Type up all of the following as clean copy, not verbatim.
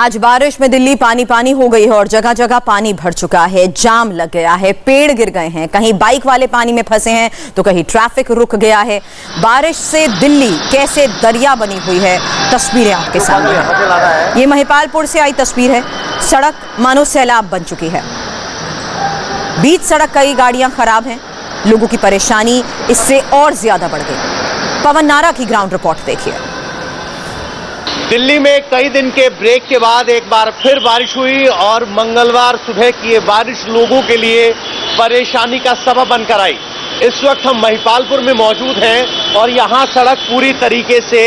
आज बारिश में दिल्ली पानी पानी हो गई है और जगह जगह पानी भर चुका है, जाम लग गया है, पेड़ गिर गए हैं, कहीं बाइक वाले पानी में फंसे हैं तो कहीं ट्रैफिक रुक गया है। बारिश से दिल्ली कैसे दरिया बनी हुई है, तस्वीरें आपके सामने हैं। ये महिपालपुर से आई तस्वीर है। सड़क मानो सैलाब बन चुकी है, बीच सड़क कई गाड़ियां खराब हैं, लोगों की परेशानी इससे और ज्यादा बढ़ गई। पवन नारा की ग्राउंड रिपोर्ट देखिए। दिल्ली में कई दिन के ब्रेक के बाद एक बार फिर बारिश हुई और मंगलवार सुबह की ये बारिश लोगों के लिए परेशानी का सबब बनकर आई। इस वक्त हम महिपालपुर में मौजूद हैं और यहाँ सड़क पूरी तरीके से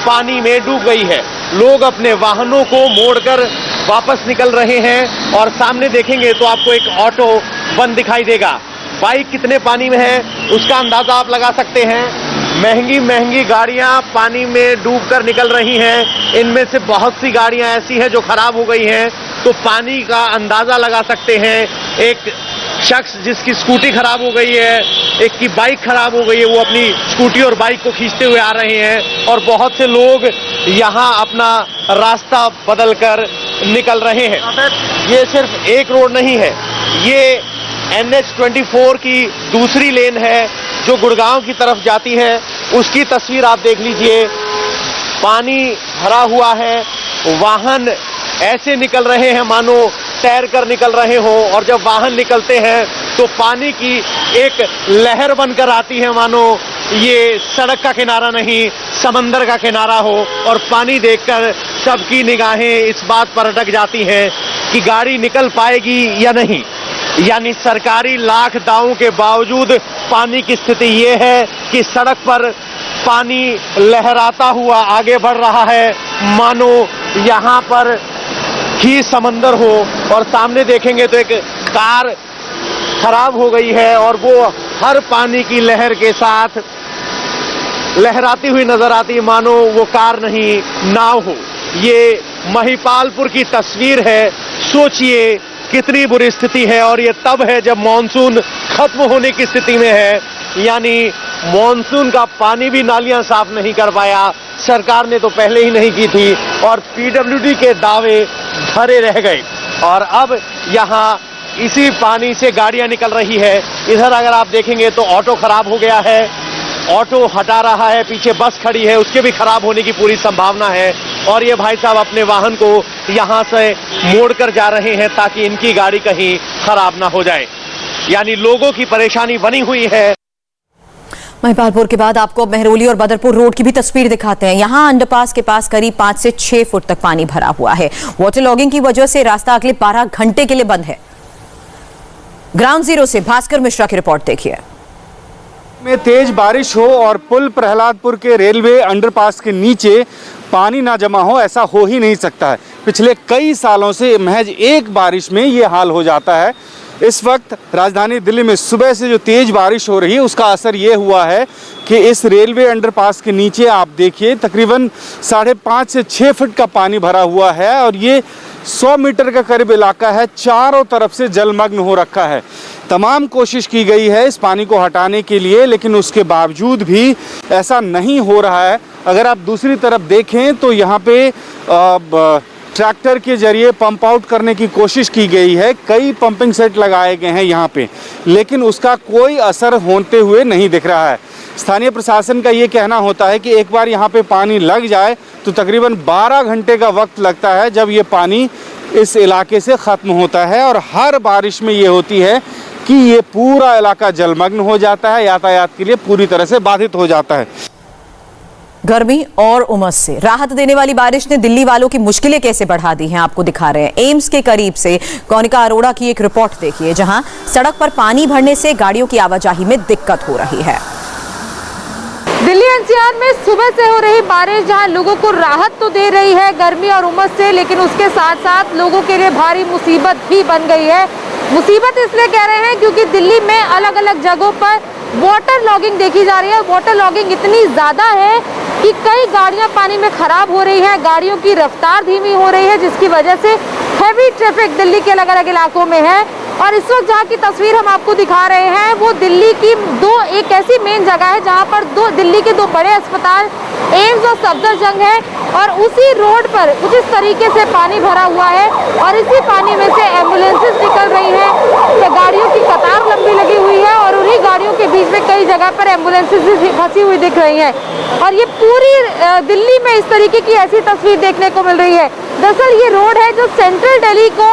पानी में डूब गई है। लोग अपने वाहनों को मोड़कर वापस निकल रहे हैं और सामने देखेंगे तो आपको एक ऑटो बंद दिखाई देगा। बाइक कितने पानी में है उसका अंदाजा आप लगा सकते हैं। महंगी महंगी गाड़ियां पानी में डूबकर निकल रही हैं। इनमें से बहुत सी गाड़ियां ऐसी हैं जो खराब हो गई हैं, तो पानी का अंदाजा लगा सकते हैं। एक शख्स जिसकी स्कूटी खराब हो गई है, एक की बाइक खराब हो गई है, वो अपनी स्कूटी और बाइक को खींचते हुए आ रहे हैं और बहुत से लोग यहाँ अपना रास्ता बदलकर निकल रहे हैं। ये सिर्फ एक रोड नहीं है, ये NH24 की दूसरी लेन है जो गुड़गांव की तरफ जाती है। उसकी तस्वीर आप देख लीजिए। पानी भरा हुआ है, वाहन ऐसे निकल रहे हैं मानो तैर कर निकल रहे हो, और जब वाहन निकलते हैं तो पानी की एक लहर बनकर आती है मानो ये सड़क का किनारा नहीं समंदर का किनारा हो। और पानी देखकर सबकी निगाहें इस बात पर अटक जाती हैं कि गाड़ी निकल पाएगी या नहीं। यानी सरकारी लाख दावों के बावजूद पानी की स्थिति ये है कि सड़क पर पानी लहराता हुआ आगे बढ़ रहा है मानो यहाँ पर ही समंदर हो। और सामने देखेंगे तो एक कार खराब हो गई है और वो हर पानी की लहर के साथ लहराती हुई नजर आती है मानो वो कार नहीं नाव हो। ये महिपालपुर की तस्वीर है। सोचिए कितनी बुरी स्थिति है, और ये तब है जब मॉनसून खत्म होने की स्थिति में है। यानी मॉनसून का पानी भी नालियां साफ नहीं कर पाया, सरकार ने तो पहले ही नहीं की थी और PWD के दावे धरे रह गए। और अब यहाँ इसी पानी से गाड़ियां निकल रही है। इधर अगर आप देखेंगे तो ऑटो खराब हो गया है, ऑटो हटा रहा है, पीछे बस खड़ी है, उसके भी खराब होने की पूरी संभावना है। और ये भाई साहब अपने वाहन को यहाँ से मोड़कर जा रहे हैं ताकि इनकी गाड़ी कहीं खराब ना हो जाए। यानी लोगों की परेशानी बनी हुई है। महिपालपुर के बाद आपको मेहरौली और बदरपुर रोड की भी तस्वीर दिखाते हैं। यहाँ अंडरपास के पास करीब 5 से 6 फुट तक पानी भरा हुआ है। वाटर लॉगिंग की वजह से रास्ता अगले 12 घंटे के लिए बंद है। ग्राउंड जीरो से भास्कर मिश्रा की रिपोर्ट देखिए। में तेज बारिश हो और पुल प्रहलादपुर के रेलवे अंडरपास के नीचे पानी ना जमा हो, ऐसा हो ही नहीं सकता है। पिछले कई सालों से महज एक बारिश में ये हाल हो जाता है। इस वक्त राजधानी दिल्ली में सुबह से जो तेज बारिश हो रही है उसका असर ये हुआ है कि इस रेलवे अंडरपास के नीचे आप देखिए तकरीबन 5.5 से 6 फुट का पानी भरा हुआ है और ये 100 मीटर का करीब इलाका है, चारों तरफ से जलमग्न हो रखा है। तमाम कोशिश की गई है इस पानी को हटाने के लिए, लेकिन उसके बावजूद भी ऐसा नहीं हो रहा है। अगर आप दूसरी तरफ देखें तो यहाँ पे ट्रैक्टर के जरिए पंप आउट करने की कोशिश की गई है, कई पंपिंग सेट लगाए गए हैं यहाँ पे, लेकिन उसका कोई असर होते हुए नहीं दिख रहा है। स्थानीय प्रशासन का ये कहना होता है कि एक बार यहाँ पे पानी लग जाए तो तकरीबन 12 घंटे का वक्त लगता है जब ये पानी इस इलाके से ख़त्म होता है। और हर बारिश में ये होती है कि ये पूरा इलाका जलमग्न हो जाता है, यातायात के लिए पूरी तरह से बाधित हो जाता है। गर्मी और उमस से राहत देने वाली बारिश ने दिल्ली वालों की मुश्किलें कैसे बढ़ा दी हैं, आपको दिखा रहे हैं। एम्स के करीब से कौनिका अरोड़ा की एक रिपोर्ट देखिए, जहां सड़क पर पानी भरने से गाड़ियों की आवाजाही में दिक्कत हो रही है। दिल्ली NCR में सुबह से हो रही बारिश जहां लोगों को राहत तो दे रही है गर्मी और उमस से, लेकिन उसके साथ साथ लोगों के लिए भारी मुसीबत भी बन गई है। मुसीबत इसलिए कह रहे हैं क्योंकि दिल्ली में अलग अलग जगहों पर वाटर लॉगिंग देखी जा रही है। वाटर लॉगिंग इतनी ज़्यादा है कि कई गाड़ियां पानी में खराब हो रही हैं, गाड़ियों की रफ्तार धीमी हो रही है, जिसकी वजह से हैवी ट्रैफिक दिल्ली के अलग अलग इलाकों में है। और इस वक्त जहाँ की तस्वीर हम आपको दिखा रहे हैं वो दिल्ली की एक ऐसी मेन जगह है जहाँ पर दिल्ली के दो बड़े अस्पताल एम्स और सफदरजंग है, और उसी रोड पर कुछ इस तरीके से पानी भरा हुआ है और इसी पानी में से एम्बुलेंसेस निकल रही हैं। तो गाड़ियों की कतार लंबी लगी हुई है और उन्हीं गाड़ियों के बीच में कई जगह पर एम्बुलेंसेस भी फंसी हुई दिख रही हैं। और ये पूरी दिल्ली में इस तरीके की ऐसी तस्वीर देखने को मिल रही है। दरअसल ये रोड है जो सेंट्रल दिल्ली को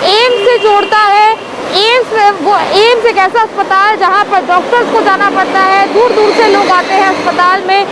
एम्स से जोड़ता है। एम्स एक ऐसा अस्पताल जहां पर डॉक्टर्स को जाना पड़ता है, दूर दूर से लोग आते हैं अस्पताल में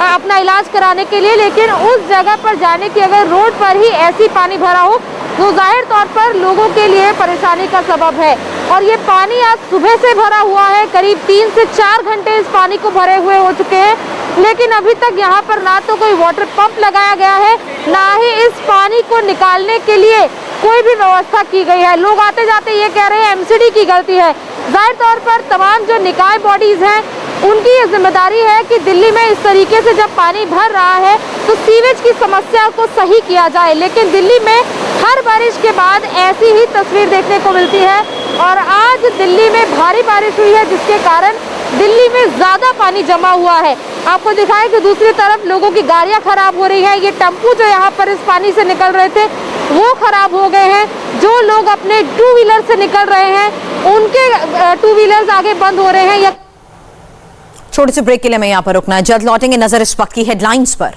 अपना इलाज कराने के लिए, लेकिन उस जगह पर जाने की अगर रोड पर ही ऐसी पानी भरा हो तो जाहिर तौर पर लोगों के लिए परेशानी का सबब है। और ये पानी आज सुबह से भरा हुआ है, करीब 3 से 4 घंटे इस पानी को भरे हुए हो चुके हैं, लेकिन अभी तक यहाँ पर ना तो कोई वाटर पंप लगाया गया है, ना ही इस पानी को निकालने के लिए कोई भी व्यवस्था की गई है। लोग आते जाते ये कह रहे हैं एमसीडी की गलती है। जाहिर तौर पर तमाम जो निकाय बॉडीज हैं उनकी ये जिम्मेदारी है कि दिल्ली में इस तरीके से जब पानी भर रहा है तो सीवेज की समस्या को सही किया जाए, लेकिन दिल्ली में हर बारिश के बाद ऐसी ही तस्वीर देखने को मिलती है। और आज दिल्ली में भारी बारिश हुई है जिसके कारण दिल्ली में ज़्यादा पानी जमा हुआ है। आपको दिखाएं कि दूसरी तरफ लोगों की गाड़ियां खराब हो रही हैं। ये टेम्पू जो यहाँ पर इस पानी से निकल रहे थे वो खराब हो गए हैं। जो लोग अपने 2 व्हीलर से निकल रहे हैं उनके 2 व्हीलर्स आगे बंद हो रहे हैं। या छोटे से ब्रेक के लिए मैं यहाँ पर रुकना है, जल्द लौटेंगे नजर इस वक्त की हेडलाइंस पर।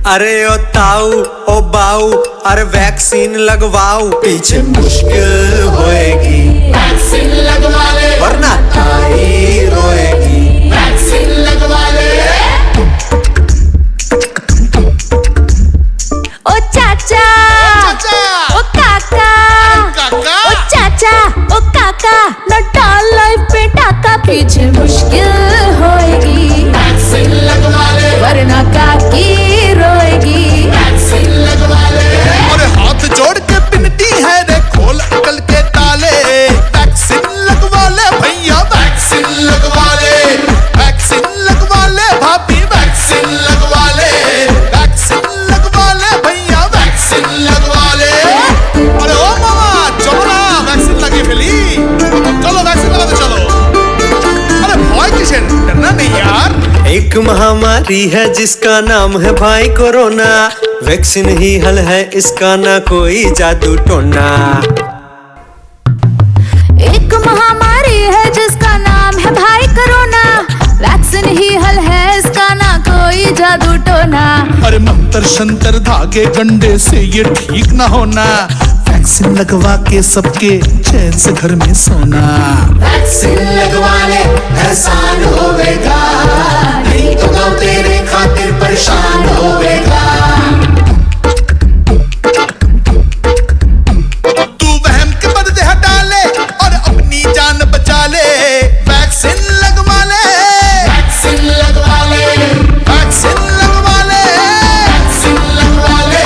अरे ओ ताऊ ओ बाऊ अरे वैक्सीन लगवाओ, पीछे मुश्किल होएगी, वैक्सीन लगवा ले वरना ताई रोएगी, वैक्सीन लगवा ले। ओ चाचा ओ काका ओ चाचा ओ काका लौटा लाइफ पे टाका, पीछे मुश्किल होएगी, वैक्सीन लगवा ले वरना काकी रोएगी, वैक्सीन लगवा ले। और हाथ जोड़ के बिनती है रे खोल अकल के ताले, वैक्सीन लगवा ले भैया, वैक्सीन लगवा ले, वैक्सीन लगवा ले भाभी, वैक्सीन लगवा ले, वैक्सीन लगवा ले भैया, वैक्सीन लगवा ले। अरे ओ मामा चलो ना वैक्सीन लगी मिली, चलो वैक्सीन लगा दो चलो। अरे भय किसे डरना नहीं यार, एक महामारी है जिसका नाम है भाई कोरोना, वैक्सीन ही हल है इसका ना कोई जादू टोना। एक महामारी है जिसका नाम है भाई कोरोना, वैक्सीन ही हल है इसका ना कोई जादू टोना। अरे मंत्र शंतर धागे गंडे से ये ठीक ना होना, वैक्सीन लगवा के सबके चैन से घर में सोना। वैक्सीन लगवा ले एहसान होवेगा, नहीं तो गाँव तेरे खातिर परेशान होवेगा। तू वहम के पर्दे हटा ले और अपनी जान बचा ले, वैक्सीन लगवा ले, वैक्सीन लगवा ले, वैक्सीन लगवा ले, वैक्सीन लगवा ले,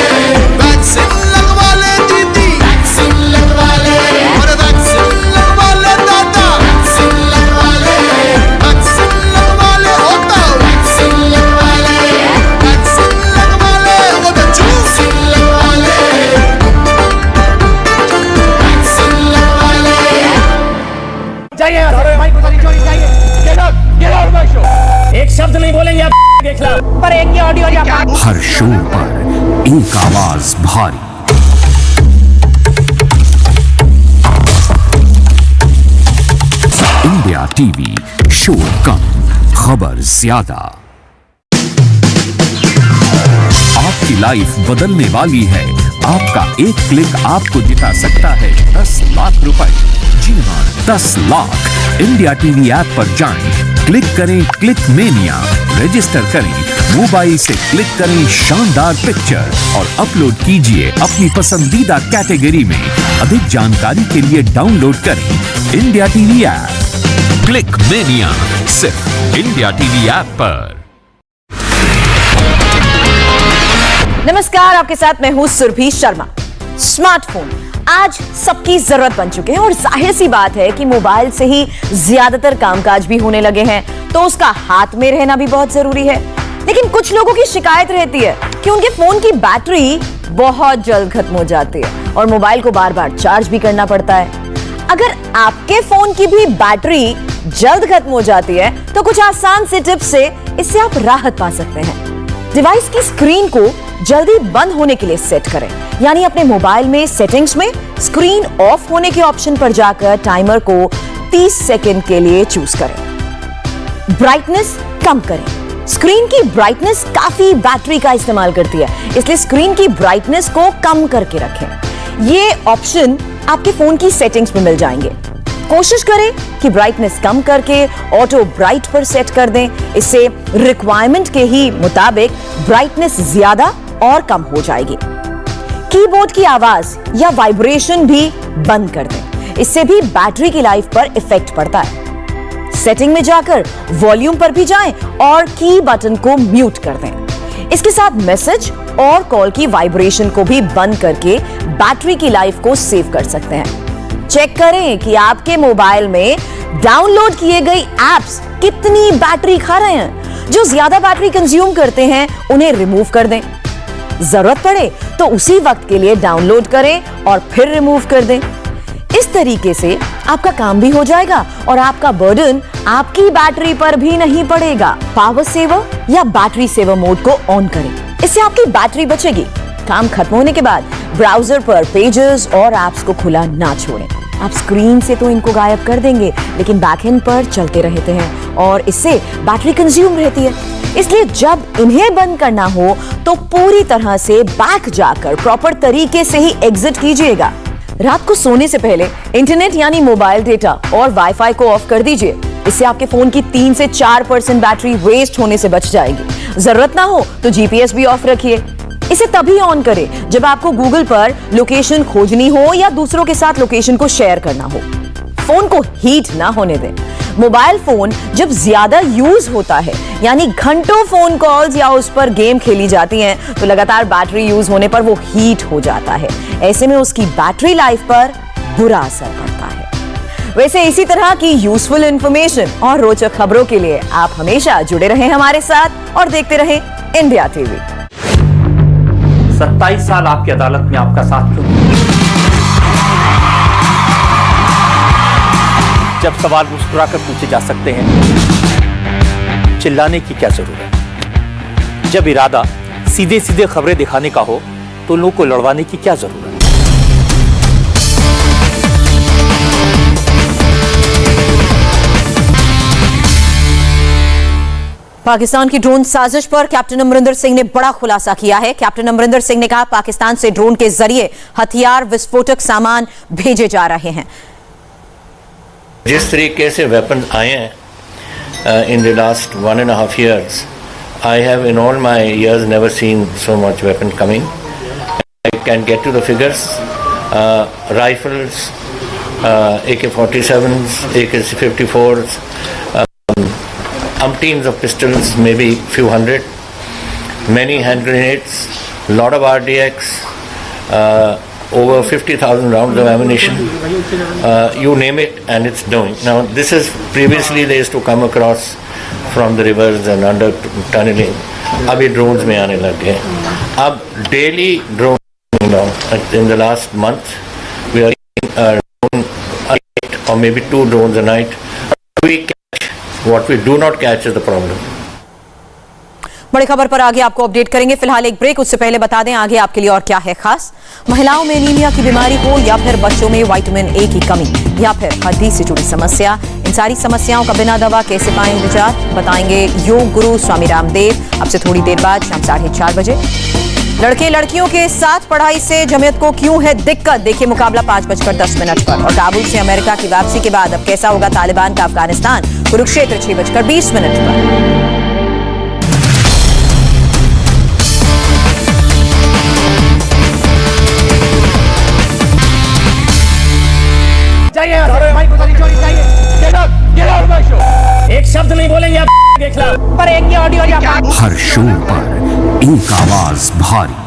वैक्सीन लगवा ले दीदी, वैक्सीन लगवा ले, और वैक्सीन लगवा ले दादा, वैक्सीन लगवा ले, वैक्सीन लगवा ले होता, वैक्सीन लगवा ले, वैक्सीन लगवा ले वो बच्चू। वैक्सीन लगवा ले, वैक्सीन लगवा ले। एक शब्द नहीं बोलेंगे आप देख लो। पर एक ही ऑडियो हर शोर पर एक आवाज भारी, इंडिया टीवी, शोर कम खबर ज्यादा। आपकी लाइफ बदलने वाली है, आपका एक क्लिक आपको जिता सकता है 10 लाख रुपए। जी हाँ, 10 लाख। इंडिया टीवी ऐप पर जाएं, क्लिक करें क्लिक मेनिया, रजिस्टर करें, मोबाइल से क्लिक करें शानदार पिक्चर और अपलोड कीजिए अपनी पसंदीदा कैटेगरी में। अधिक जानकारी के लिए डाउनलोड करें India TV app. Click mania सिर्फ इंडिया टीवी ऐप पर। नमस्कार, आपके साथ मैं हूं सुरभि शर्मा। स्मार्टफोन आज सबकी जरूरत बन चुके हैं और जाहिर सी बात है कि मोबाइल से ही ज्यादातर कामकाज भी होने लगे हैं, तो उसका हाथ में रहना भी बहुत जरूरी है। लेकिन कुछ लोगों की शिकायत रहती है कि उनके फोन की बैटरी बहुत जल्द खत्म हो जाती है और मोबाइल को बार बार चार्ज भी करना पड़ता है। अगर आपके फोन की भी बैटरी जल्द खत्म हो जाती है तो कुछ आसान से टिप्स से इससे आप राहत पा सकते हैं। डिवाइस की स्क्रीन को जल्दी बंद होने के लिए सेट करें, यानी अपने मोबाइल में सेटिंग्स में स्क्रीन ऑफ होने के ऑप्शन पर जाकर टाइमर को 30 सेकंड के लिए चूज करें। ब्राइटनेस कम करें। स्क्रीन की ब्राइटनेस काफी बैटरी का इस्तेमाल करती है, इसलिए स्क्रीन की ब्राइटनेस को कम करके रखें। ये ऑप्शन आपके फोन की सेटिंग्स में मिल जाएंगे। कोशिश करें कि ब्राइटनेस कम करके ऑटो ब्राइट पर सेट कर दें। इससे रिक्वायरमेंट के ही मुताबिक ब्राइटनेस ज्यादा और कम हो जाएगी। कीबोर्ड की आवाज या वाइब्रेशन भी बंद कर दें, इससे भी बैटरी की लाइफ पर इफेक्ट पड़ता है। सेटिंग में जाकर वॉल्यूम पर भी जाएं और की बटन को म्यूट कर दें। इसके साथ मैसेज और कॉल की वाइब्रेशन को भी बंद करके बैटरी की लाइफ को सेव कर सकते हैं। चेक करें कि आपके मोबाइल में डाउनलोड किए गए ऐप्स कितनी बैटरी खा रहे हैं। जो ज्यादा बैटरी कंज्यूम करते हैं उन्हें रिमूव कर दें। जरूरत पड़े तो उसी वक्त के लिए डाउनलोड करें और फिर रिमूव कर दें। इस तरीके से आपका काम भी हो जाएगा और आपका बर्डन आपकी बैटरी पर भी नहीं पड़ेगा। पावर सेवर या बैटरी सेवर मोड को ऑन करें, इससे आपकी बैटरी बचेगी। काम खत्म होने के बाद ब्राउजर पर पेजेस और ऐप्स को खुला ना छोड़ें। आप स्क्रीन से तो इनको गायब कर देंगे, लेकिन बैकएंड पर चलते रहते हैं और इससे बैटरी कंज्यूम रहती है। इसलिए जब इन्हें बंद करना हो तो पूरी तरह से बैक जाकर प्रॉपर तरीके से ही एग्जिट कीजिएगा। रात को सोने से पहले इंटरनेट यानी मोबाइल डेटा और वाईफाई को ऑफ कर दीजिए। इससे आपके फोन की 3 से 4% बैटरी वेस्ट होने से बच जाएगी। जरूरत ना हो तो जीपीएस भी ऑफ रखिए। इसे तभी ऑन करें जब आपको गूगल पर लोकेशन खोजनी हो या दूसरों के साथ लोकेशन को शेयर करना हो। फोन को हीट ना होने दें। मोबाइल फोन जब ज्यादा यूज होता है, यानी घंटों फोन कॉल्स या उस पर गेम खेली जाती हैं, तो लगातार बैटरी यूज होने पर वो हीट हो जाता है। ऐसे में उसकी बैटरी लाइफ पर बुरा असर पड़ता है। वैसे इसी तरह की यूजफुल इंफॉर्मेशन और रोचक खबरों के लिए आप हमेशा जुड़े रहें हमारे साथ और देखते रहें इंडिया टीवी। 27 साल आपकी अदालत में आपका साथ क्यों? जब सवाल मुस्कुराकर पूछे जा सकते हैं, चिल्लाने की क्या जरूरत? जब इरादा सीधे सीधे खबरें दिखाने का हो तो लोगों को लड़वाने की क्या जरूरत? पाकिस्तान की ड्रोन साजिश पर कैप्टन अमरिंदर सिंह ने बड़ा खुलासा किया है। कैप्टन अमरिंदर सिंह ने कहा, पाकिस्तान से ड्रोन के जरिए हथियार, विस्फोटक सामान भेजे जा रहे हैं। जिस तरीके से वेपन आए हैं in the last 1.5 years, I have in all my years never seen so much weapon coming. I can get to the figures. Rifles, AK-47s, AK-54s, umpteens of pistols, maybe few hundred, many hand grenades, lot of RDX, over 50,000 rounds of ammunition, you name it and it's doing. Now this is previously they used to come across from the rivers and under tunneling. अभी drones में आने लग गए। अब daily drone, you know, in the last month we are getting drone a night or maybe 2 drones a night. We catch what we do not catch is the problem. बड़ी खबर पर आगे आपको अपडेट करेंगे। फिलहाल एक ब्रेक, उससे पहले बता दें आगे आपके लिए और क्या है खास। महिलाओं में एनीमिया की बीमारी हो या फिर बच्चों में विटामिन ए की कमी या फिर हड्डी से जुड़ी समस्या, इन सारी समस्याओं का बिना दवा कैसे पाएं निजात, बताएंगे योग गुरु स्वामी रामदेव। अब से थोड़ी देर बाद शाम 4:30 बजे। लड़के लड़कियों के साथ पढ़ाई से जमीयत को क्यों है दिक्कत, देखिए मुकाबला 5:10 पर। और काबुल से अमेरिका की वापसी के बाद अब कैसा होगा तालिबान का अफगानिस्तान, कुरुक्षेत्र 6:20 पर। एक शब्द नहीं बोलेंगे आप के खिलाफ। हर शो पर एक आवाज भारी।